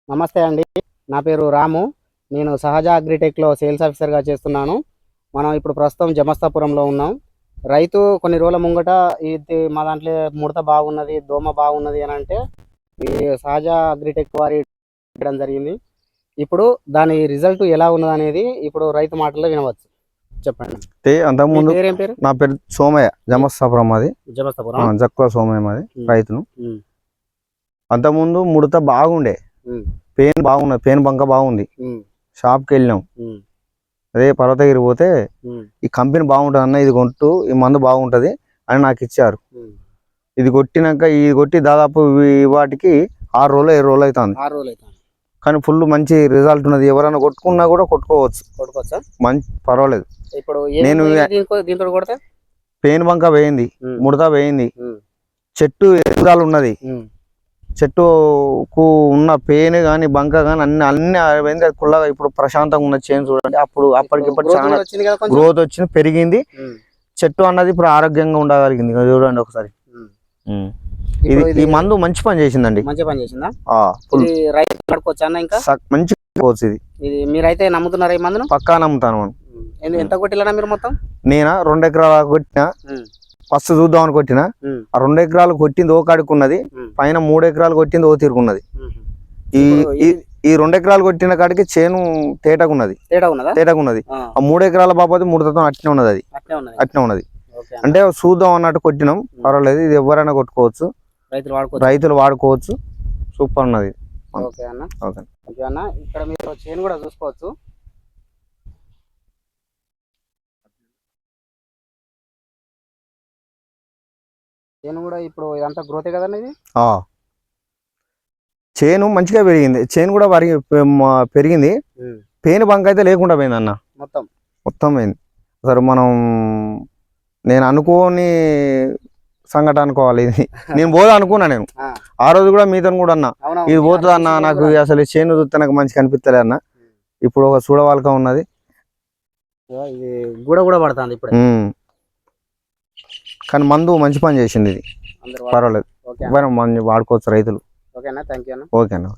నమస్తే అండి. నా పేరు రాము. నేను సహజ అగ్రిటెక్‌లో సేల్స్ ఆఫీసర్‌గా చేస్తున్నాను. మనం ఇప్పుడు ప్రస్తుతం జమస్తాపురంలో ఉన్నాం. రైతు కొన్ని రోజుల ముంగట ఇది మా దాంట్లో ముడత బాగున్నది, దోమ బాగున్నది అని అంటే ఈ సహజ అగ్రిటెక్ వారి ఇవ్వడం జరిగింది. ఇప్పుడు దాని రిజల్ట్ ఎలా ఉన్నదనేది ఇప్పుడు రైతు మాటల్లో వినవచ్చు. చెప్పండి. మీ అంతకుముందు పేరేం పేరు? నా పేరు సోమయ్య, జమస్తాపురం మాది. జమస్తాపురం. జక్కువ సోమయ్య మాది, రైతును. హ్మ్. అంతకుముందు ముడత బాగుండే, హ్మ్. పెయిన్ బాగున్నది, పెయిన్ బంక బాగుంది. హ్మ్. షాప్కి వెళ్ళినాం, హ్మ్. అదే పర్వతగిరి పోతే హ్మ్. ఈ కంపెనీ బాగుంటుంది అన్న, ఇది కొట్టు, ఈ మందు బాగుంటుంది అని నాకు ఇచ్చారు. హ్మ్. ఇది కొట్టినాక ఇది కొట్టి దాదాపు వాటికి 6 రోజులు 7 రోజులు అవుతుంది. 6 రోజులు అవుతుంది. కానీ ఫుల్ మంచి రిజల్ట్ ఉన్నది. ఎవరైనా కొట్టుకున్నా కూడా కొట్టుకోవచ్చు, కొట్టుకోవచ్చా? మంచి పర్వాలేదు. ఇప్పుడు నేను దీంతో కొడితే పెయిన్ బంక వేయింది, ముడత వేయింది, చెట్టు ఎదుగుదల ఉన్నది, చెట్టుకు ఉన్న పెయిన్ కానీ బంక కానీ అన్ని అన్ని కుల్లగా ఇప్పుడు ప్రశాంతంగా ఉన్న చేంజ్ చూడండి. అప్పటికిప్పుడు చాలా గ్రోత్ వచ్చింది, పెరిగింది. చెట్టు అన్నది ఇప్పుడు ఆరోగ్యంగా ఉండగలిగింది. చూడండి ఒకసారి. ఈ మందు మంచి పని చేసిందండి. మంచి పని చేసిందా? రైతు పడుకోవచ్చు అన్న, ఇంకా మంచి ఇది మీరైతే నమ్ముతున్నారా ఈ మందును? పక్కా నమ్ముతాను. ఎంత కొట్టిల్లా మీరు మొత్తం? నేనా 2 ఎకరాల కొట్టిన. ఫస్ట్ చూద్దామని కొట్టిన. ఆ 2 ఎకరాలు కొట్టింది ఓ కాడుకున్నది, పైన 3 ఎకరాలు కొట్టింది ఓ తిరుగున్నది. ఈ 2 ఎకరాలు కొట్టిన కాడికి చేను తేటగున్నది. ఆ 3 ఎకరాల బాబు ముడతతో అట్నే ఉన్నది. అది అట్నే ఉన్నది. అంటే చూద్దాం అన్నట్టు కొట్టినాం. పర్వాలేదు, ఇది ఎవరైనా కొట్టుకోవచ్చు, రైతులు వాడుకోవచ్చు. సూపర్ ఉన్నది. ఓకే అన్న. ఓకే అన్న. ఇక్కడ మీరు చేను కూడా చూసుకోవచ్చు. చేను కూడా ఇప్పుడు ఇదంతా గ్రోతే కదండి. ఇది చేను మంచిగా పెరిగింది, చేను కూడా పెరిగింది. పెయిన్ బంక్ అయితే లేకుండా పోయింది అన్న, మొత్తం పోయింది. అసలు నేను అనుకోని సంఘటన అనుకోవాలి. ఇది నేను పోదా అనుకున్నా. నేను ఆ రోజు కూడా మీతో కూడా అన్నా, ఇది పోతుంది అన్న, నాకు అసలు చేను చూస్తే నాకు మంచిగా అనిపిస్తలే అన్న. ఇప్పుడు ఒక చూడవాలక ఉన్నది, కూడా పడుతుంది ఇప్పుడు. కానీ మందు మంచి పని చేసింది. ఇది పర్వాలేదు, మందు వాడుకోవచ్చు రైతులు. ఓకేనా? థ్యాంక్ యూ అన్న. ఓకే అన్న.